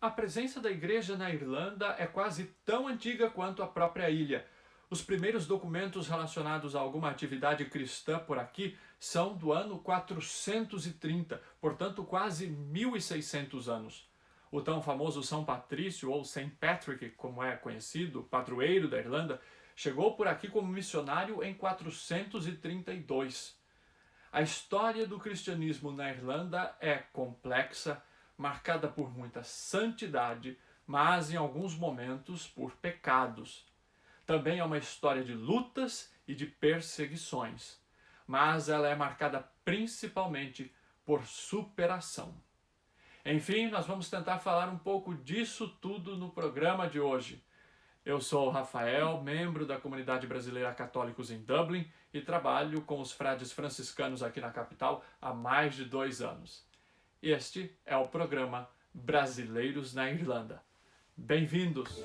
A presença da igreja na Irlanda é quase tão antiga quanto a própria ilha. Os primeiros documentos relacionados a alguma atividade cristã por aqui são do ano 430, portanto quase 1600 anos. O tão famoso São Patrício, ou Saint Patrick, como é conhecido, padroeiro da Irlanda, chegou por aqui como missionário em 432. A história do cristianismo na Irlanda é complexa, marcada por muita santidade, mas em alguns momentos por pecados. Também é uma história de lutas e de perseguições, mas ela é marcada principalmente por superação. Enfim, nós vamos tentar falar um pouco disso tudo no programa de hoje. Eu sou o Rafael, membro da comunidade brasileira Católicos em Dublin e trabalho com os frades franciscanos aqui na capital há mais de 2 anos. Este é o programa Brasileiros na Irlanda. Bem-vindos!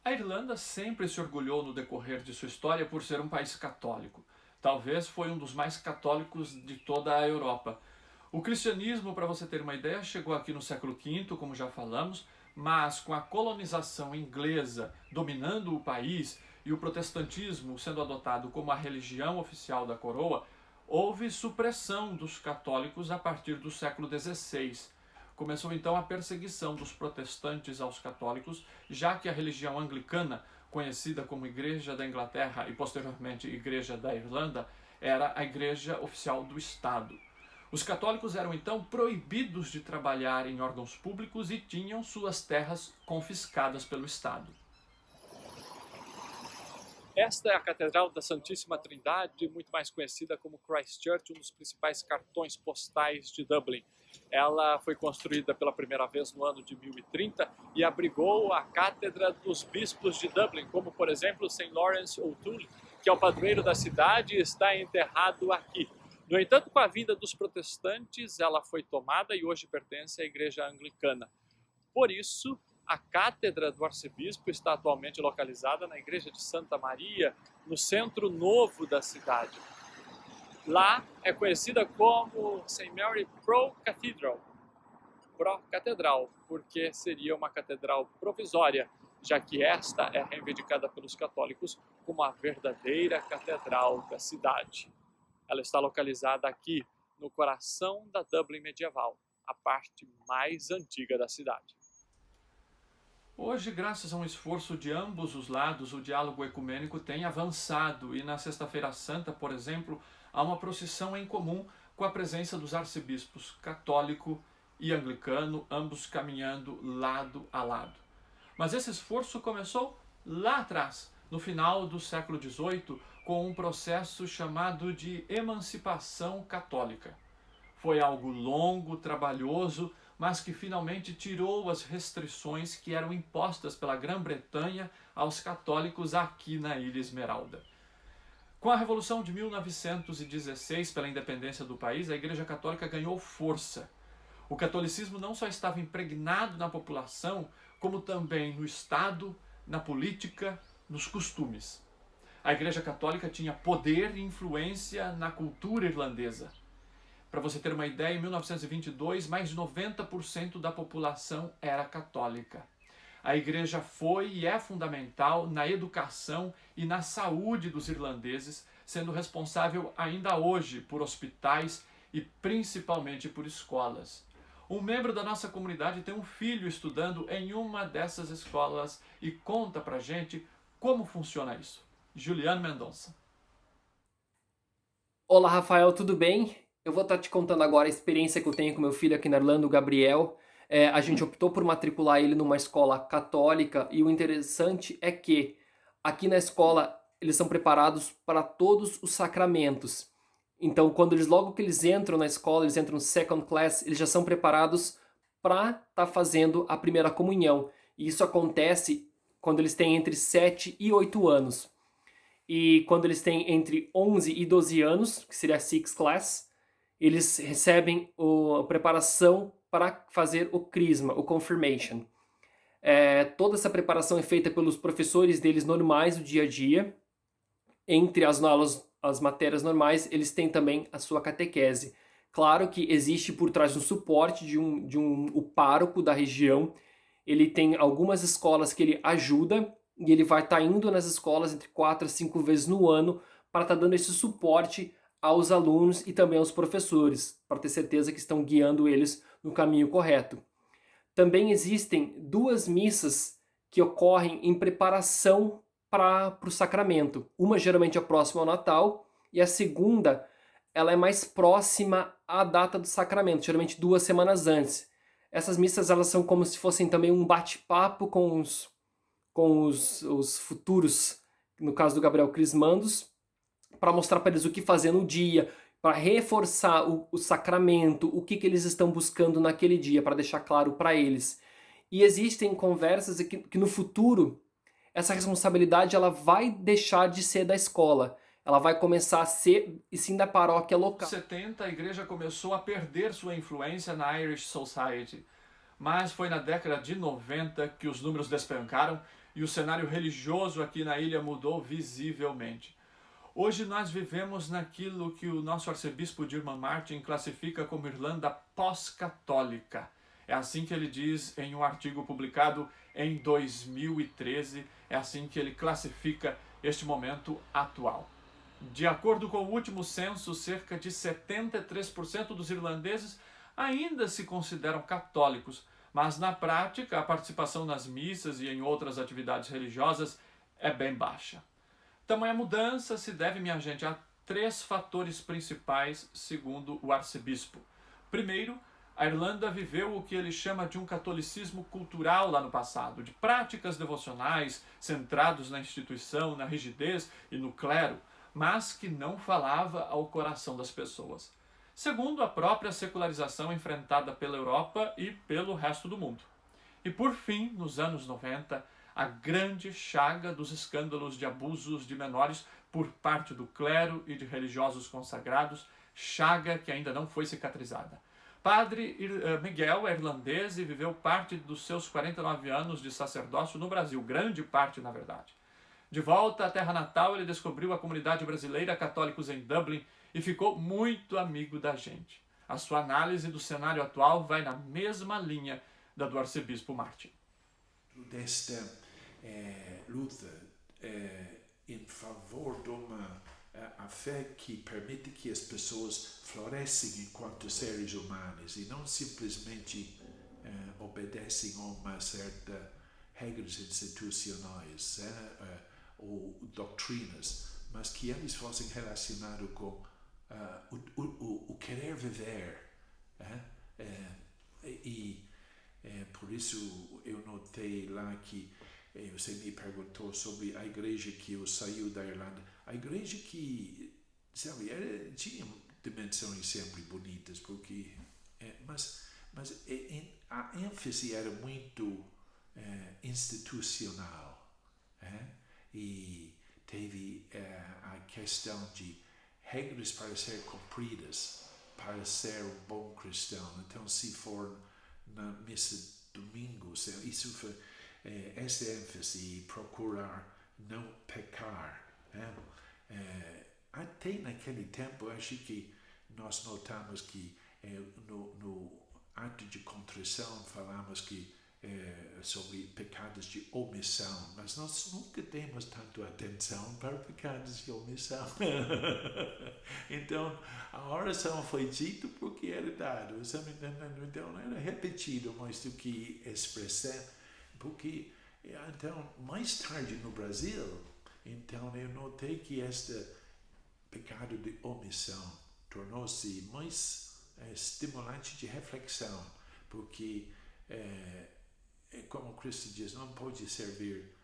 A Irlanda sempre se orgulhou no decorrer de sua história por ser um país católico. Talvez foi um dos mais católicos de toda a Europa. O cristianismo, para você ter uma ideia, chegou aqui no século V, como já falamos, mas com a colonização inglesa dominando o país e o protestantismo sendo adotado como a religião oficial da coroa, houve supressão dos católicos a partir do século XVI. Começou então a perseguição dos protestantes aos católicos, já que a religião anglicana, conhecida como Igreja da Inglaterra e posteriormente Igreja da Irlanda, era a igreja oficial do Estado. Os católicos eram então proibidos de trabalhar em órgãos públicos e tinham suas terras confiscadas pelo Estado. Esta é a Catedral da Santíssima Trindade, muito mais conhecida como Christ Church, um dos principais cartões postais de Dublin. Ela foi construída pela primeira vez no ano de 1030 e abrigou a Cátedra dos Bispos de Dublin, como por exemplo St. Lawrence O'Toole, que é o padroeiro da cidade e está enterrado aqui. No entanto, com a vinda dos protestantes, ela foi tomada e hoje pertence à Igreja Anglicana. Por isso, a Cátedra do Arcebispo está atualmente localizada na Igreja de Santa Maria, no centro novo da cidade. Lá é conhecida como St. Mary Pro-Cathedral, porque seria uma catedral provisória, já que esta é reivindicada pelos católicos como a verdadeira catedral da cidade. Ela está localizada aqui, no coração da Dublin medieval, a parte mais antiga da cidade. Hoje, graças a um esforço de ambos os lados, o diálogo ecumênico tem avançado e na Sexta-feira Santa, por exemplo, há uma procissão em comum com a presença dos arcebispos católico e anglicano, ambos caminhando lado a lado. Mas esse esforço começou lá atrás, no final do século XVIII, com um processo chamado de emancipação católica. Foi algo longo, trabalhoso, mas que finalmente tirou as restrições que eram impostas pela Grã-Bretanha aos católicos aqui na Ilha Esmeralda. Com a Revolução de 1916, pela independência do país, a Igreja Católica ganhou força. O catolicismo não só estava impregnado na população, como também no Estado, na política, nos costumes. A Igreja Católica tinha poder e influência na cultura irlandesa. Para você ter uma ideia, em 1922, mais de 90% da população era católica. A igreja foi e é fundamental na educação e na saúde dos irlandeses, sendo responsável ainda hoje por hospitais e principalmente por escolas. Um membro da nossa comunidade tem um filho estudando em uma dessas escolas e conta pra gente como funciona isso. Juliano Mendonça. Olá, Rafael, tudo bem? Eu vou estar te contando agora a experiência que eu tenho com meu filho aqui na Irlanda, o Gabriel. A gente optou por matricular ele numa escola católica e o interessante é que aqui na escola eles são preparados para todos os sacramentos. Então, logo que eles entram na escola, eles entram no second class, eles já são preparados para estar fazendo a primeira comunhão. E isso acontece quando eles têm entre 7 e 8 anos. E quando eles têm entre 11 e 12 anos, que seria a sixth class, eles recebem a preparação para fazer o crisma, o confirmation. Toda essa preparação é feita pelos professores deles normais do dia a dia. Entre as aulas, as matérias normais, eles têm também a sua catequese. Claro que existe por trás um suporte o pároco da região. Ele tem algumas escolas que ele ajuda e ele vai estar indo nas escolas entre 4 a 5 vezes no ano para estar dando esse suporte aos alunos e também aos professores, para ter certeza que estão guiando eles no caminho correto. Também existem 2 missas que ocorrem em preparação para o sacramento. Uma geralmente é próxima ao Natal e a segunda ela é mais próxima à data do sacramento, geralmente 2 semanas antes. Essas missas elas são como se fossem também um bate-papo com os futuros, no caso do Gabriel Crismandos, para mostrar para eles o que fazer no dia, para reforçar o sacramento, o que eles estão buscando naquele dia, para deixar claro para eles. E existem conversas que no futuro essa responsabilidade ela vai deixar de ser da escola. Ela vai começar a ser, e sim, da paróquia local. Nos anos 70, a igreja começou a perder sua influência na Irish Society. Mas foi na década de 90 que os números despencaram e o cenário religioso aqui na ilha mudou visivelmente. Hoje nós vivemos naquilo que o nosso arcebispo Dirman Martin classifica como Irlanda pós-católica. É assim que ele diz em um artigo publicado em 2013, é assim que ele classifica este momento atual. De acordo com o último censo, cerca de 73% dos irlandeses ainda se consideram católicos, mas na prática a participação nas missas e em outras atividades religiosas é bem baixa. Tamanha mudança se deve, minha gente, a 3 fatores principais, segundo o arcebispo. Primeiro, a Irlanda viveu o que ele chama de um catolicismo cultural lá no passado, de práticas devocionais centrados na instituição, na rigidez e no clero, mas que não falava ao coração das pessoas. Segundo, a própria secularização enfrentada pela Europa e pelo resto do mundo. E por fim, nos anos 90, a grande chaga dos escândalos de abusos de menores por parte do clero e de religiosos consagrados, chaga que ainda não foi cicatrizada. Padre Miguel é irlandês e viveu parte dos seus 49 anos de sacerdócio no Brasil, grande parte na verdade. De volta à terra natal, ele descobriu a comunidade brasileira católicos em Dublin e ficou muito amigo da gente. A sua análise do cenário atual vai na mesma linha da do arcebispo Martin. Desta luta em favor de uma a fé que permite que as pessoas florescem enquanto seres humanos e não simplesmente obedecem a uma certa regras institucionais ou doutrinas, mas que eles fossem relacionados com o querer viver. Por isso eu notei lá que você me perguntou sobre a igreja que eu saiu da Irlanda. A igreja que, sabe, tinha dimensões sempre bonitas, porque, mas a ênfase era muito institucional. E teve a questão de regras para ser cumpridas, para ser um bom cristão. Então, se for na missa domingo, isso foi essa ênfase, procurar não pecar. Até naquele tempo, acho que nós notamos que no ato de contrição falamos que sobre pecados de omissão, mas nós nunca temos tanto atenção para pecados de omissão. Então, a oração foi dita porque era dado, então era repetido mais do que expressar, porque então mais tarde no Brasil, então eu notei que este pecado de omissão tornou-se mais estimulante de reflexão, porque como Cristo diz, não pode servir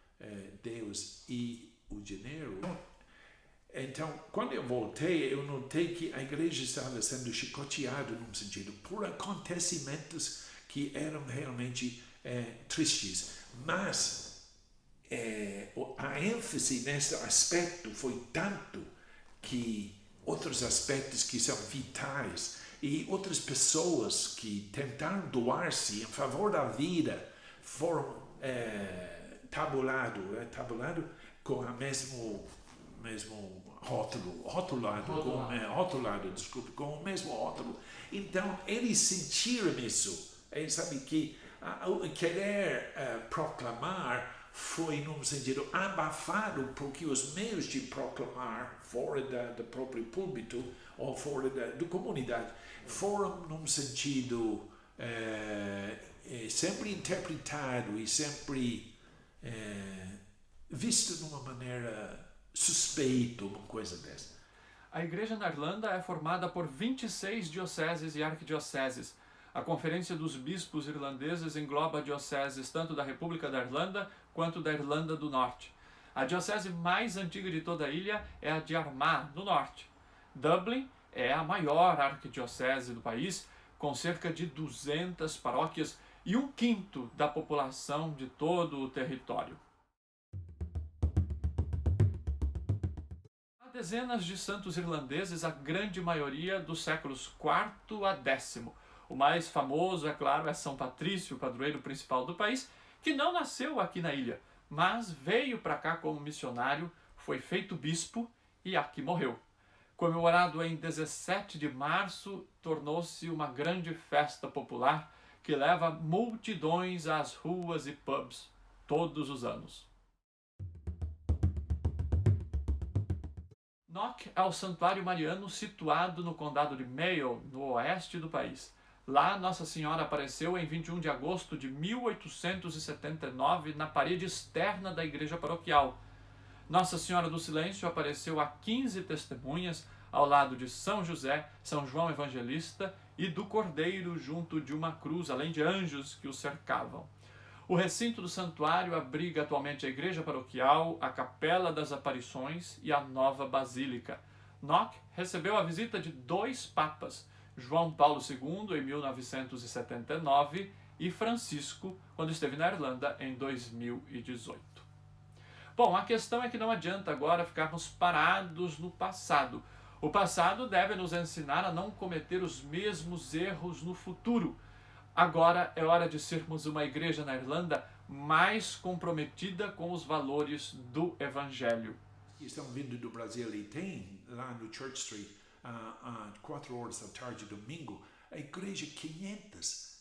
Deus e o dinheiro. Então, quando eu voltei, eu notei que a igreja estava sendo chicoteada, num sentido, por acontecimentos que eram realmente tristes. Mas a ênfase nesse aspecto foi tanto que outros aspectos que são vitais E outras pessoas que tentaram doar-se em favor da vida foram tabulado com o mesmo com o mesmo rótulo. Então, eles sentiram isso. Eles sabem que querer proclamar foi, num sentido, abafado, porque os meios de proclamar fora do próprio púlpito ou fora da comunidade foram, num sentido, sempre interpretado e sempre visto de uma maneira suspeita, uma coisa dessa. A Igreja na Irlanda é formada por 26 dioceses e arquidioceses. A Conferência dos Bispos Irlandeses engloba dioceses tanto da República da Irlanda quanto da Irlanda do Norte. A diocese mais antiga de toda a ilha é a de Armagh, no norte. Dublin é a maior arquidiocese do país, com cerca de 200 paróquias e 1/5 da população de todo o território. Há dezenas de santos irlandeses, a grande maioria dos séculos IV a X. O mais famoso, é claro, é São Patrício, o padroeiro principal do país, que não nasceu aqui na ilha, mas veio para cá como missionário, foi feito bispo e aqui morreu. Comemorado em 17 de março, tornou-se uma grande festa popular que leva multidões às ruas e pubs todos os anos. Knock é o santuário mariano situado no condado de Mayo, no oeste do país. Lá, Nossa Senhora apareceu em 21 de agosto de 1879 na parede externa da igreja paroquial. Nossa Senhora do Silêncio apareceu a 15 testemunhas ao lado de São José, São João Evangelista e do Cordeiro junto de uma cruz, além de anjos que o cercavam. O recinto do santuário abriga atualmente a igreja paroquial, a Capela das Aparições e a nova Basílica. Knock recebeu a visita de 2 papas, João Paulo II em 1979 e Francisco, quando esteve na Irlanda em 2018. Bom, a questão é que não adianta agora ficarmos parados no passado. O passado deve nos ensinar a não cometer os mesmos erros no futuro. Agora é hora de sermos uma igreja na Irlanda mais comprometida com os valores do Evangelho. Estão vindo do Brasil e tem lá no Church Street, 4 horas da tarde, domingo, a igreja 500,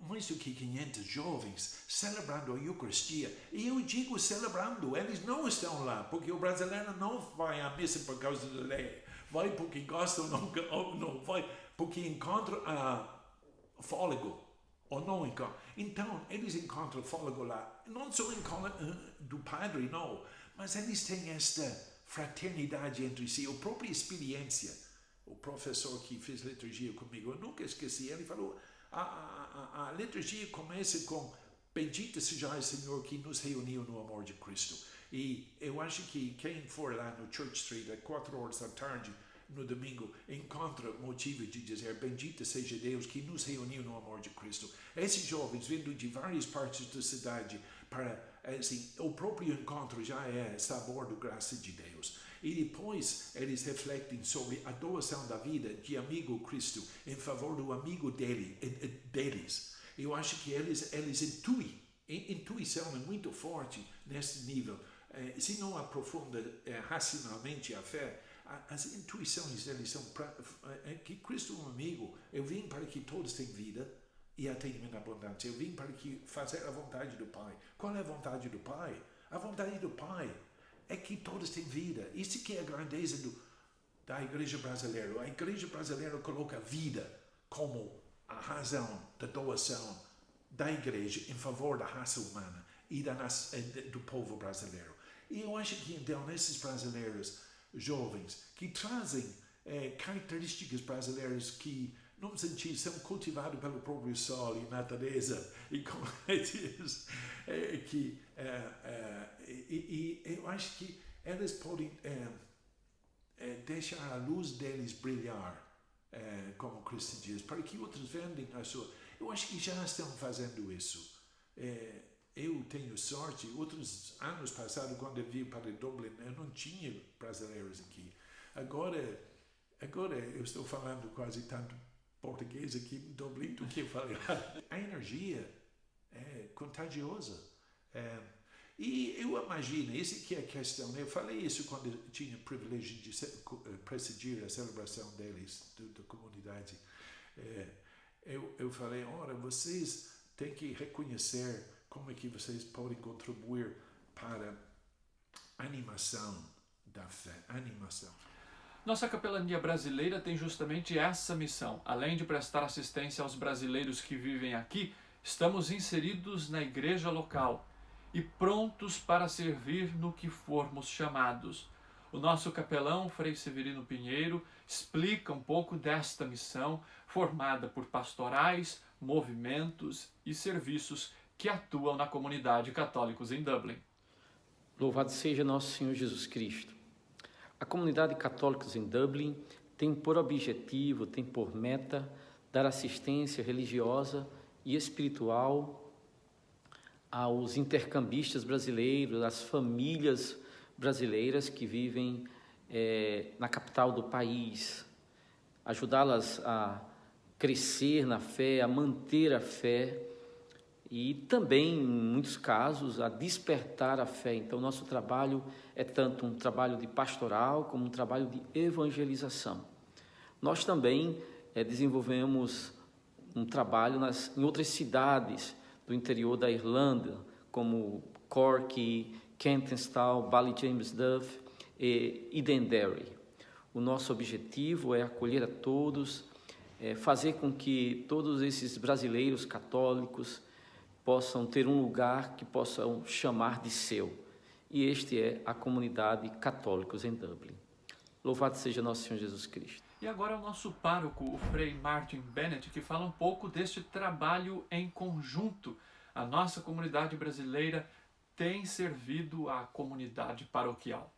mais do que 500 jovens celebrando a Eucaristia. E eu digo celebrando, eles não estão lá, porque o brasileiro não vai à missa por causa da lei. Vai porque gosta ou não vai, porque encontra fôlego ou não encontra. Então, eles encontram fôlego lá. Não só encontram do padre, não, mas eles têm esta fraternidade entre si, a própria experiência. O professor que fez liturgia comigo, eu nunca esqueci, ele falou, a liturgia começa com bendito seja o Senhor que nos reuniu no amor de Cristo. E eu acho que quem for lá no Church Street às 4 horas da tarde, no domingo, encontra motivo de dizer bendito seja Deus que nos reuniu no amor de Cristo. Esses jovens vindo de várias partes da cidade para, assim, o próprio encontro já é sabor da graça de Deus. E depois eles refletem sobre a doação da vida de amigo Cristo em favor do amigo deles. Eu acho que eles intuem. Intuição é muito forte nesse nível. Se não aprofunda racionalmente a fé, as intuições deles são que Cristo é um amigo. Eu vim para que todos tenham vida e a tenham em abundância. Eu vim para que fazer a vontade do Pai. Qual é a vontade do Pai? A vontade do Pai é que todos tenham vida. Isso que é a grandeza da igreja brasileira. A igreja brasileira coloca a vida como a razão da doação da igreja em favor da raça humana e do povo brasileiro. E eu acho que então esses brasileiros jovens que trazem características brasileiras que, num sentido, são cultivados pelo próprio sol e natureza, e como diz, e eu acho que eles podem deixar a luz deles brilhar, como Cristo diz, para que outros vendem a sua. Eu acho que já estão fazendo isso. Eu tenho sorte, outros anos passados, quando eu vim para Dublin, eu não tinha brasileiros aqui. Agora eu estou falando quase tanto português aqui em Dublin do que eu falei. A energia é contagiosa. E eu imagino, essa que é a questão, eu falei isso quando eu tinha o privilégio de presidir a celebração deles, da comunidade. Eu falei, ora, vocês têm que reconhecer como é que vocês podem contribuir para a animação da fé, animação. Nossa capelania brasileira tem justamente essa missão. Além de prestar assistência aos brasileiros que vivem aqui, estamos inseridos na igreja local e prontos para servir no que formos chamados. O nosso capelão, Frei Severino Pinheiro, explica um pouco desta missão, formada por pastorais, movimentos e serviços que atuam na comunidade católicos em Dublin. Louvado seja nosso Senhor Jesus Cristo. A comunidade católicos em Dublin tem por objetivo, tem por meta, dar assistência religiosa e espiritual aos intercambistas brasileiros, às famílias brasileiras que vivem na capital do país, ajudá-las a crescer na fé, a manter a fé e também, em muitos casos, a despertar a fé. Então, nosso trabalho é tanto um trabalho de pastoral como um trabalho de evangelização. Nós também desenvolvemos um trabalho em outras cidades do interior da Irlanda, como Cork, Kentenstal, Ballyghamesduff e Edenderry. O nosso objetivo é acolher a todos, fazer com que todos esses brasileiros católicos possam ter um lugar que possam chamar de seu. E este é a comunidade católicos em Dublin. Louvado seja nosso Senhor Jesus Cristo. E agora é o nosso pároco, o Frei Martin Bennett, que fala um pouco deste trabalho em conjunto. A nossa comunidade brasileira tem servido à comunidade paroquial.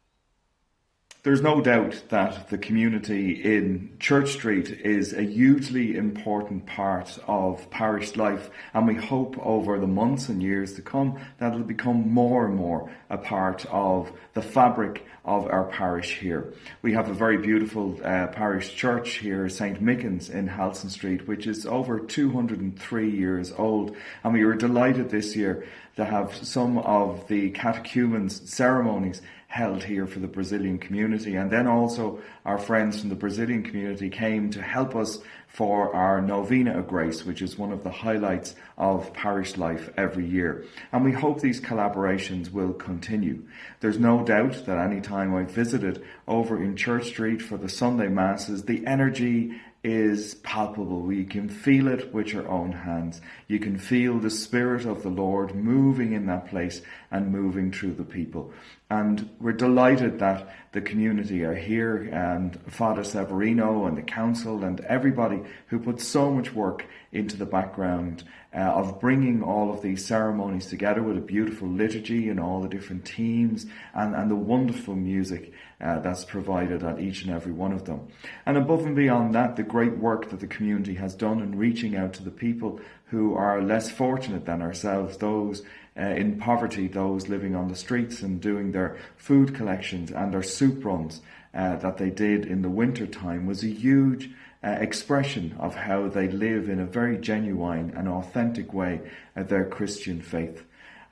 There's no doubt that the community in Church Street is a hugely important part of parish life, and we hope over the months and years to come that it'll become more and more a part of the fabric of our parish here. We have a very beautiful parish church here, St. Mickens in Halson Street, which is over 203 years old, and we were delighted this year to have some of the catechumens ceremonies held here for the Brazilian community, and then also our friends from the Brazilian community came to help us for our Novena of Grace, which is one of the highlights of parish life every year. And we hope these collaborations will continue. There's no doubt that any time I've visited over in Church Street for the Sunday Masses, the energy is palpable. We can feel it with your own hands. You can feel the Spirit of the Lord moving in that place and moving through the people. And we're delighted that the community are here, and Father Severino and the council and everybody who put so much work into the background of bringing all of these ceremonies together with a beautiful liturgy and all the different teams and the wonderful music that's provided at each and every one of them. And above and beyond that, the great work that the community has done in reaching out to the people who are less fortunate than ourselves, those in poverty, those living on the streets, and doing their food collections and their soup runs that they did in the winter time was a huge expression of how they live in a very genuine and authentic way their Christian faith.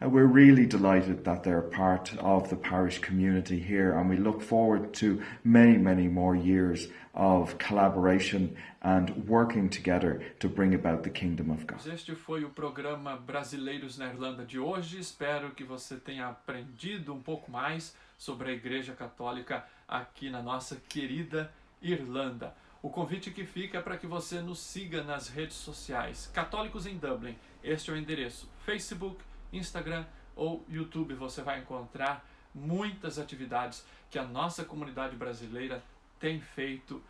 We're really delighted that they're part of the parish community here, and we look forward to many, many more years of collaboration and working together to bring about the kingdom of God. Este foi o programa Brasileiros na Irlanda de hoje. Espero que você tenha aprendido um pouco mais sobre a Igreja Católica aqui na nossa querida Irlanda. O convite que fica é para que você nos siga nas redes sociais. Católicos em Dublin, este é o endereço. Facebook, Instagram ou YouTube. Você vai encontrar muitas atividades que a nossa comunidade brasileira tem feito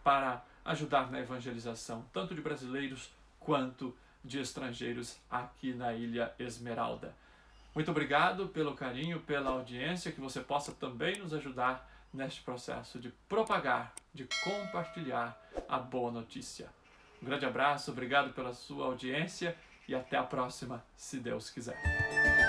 para ajudar na evangelização, tanto de brasileiros quanto de estrangeiros aqui na Ilha Esmeralda. Muito obrigado pelo carinho, pela audiência, que você possa também nos ajudar neste processo de propagar, de compartilhar a boa notícia. Um grande abraço, obrigado pela sua audiência e até a próxima, se Deus quiser.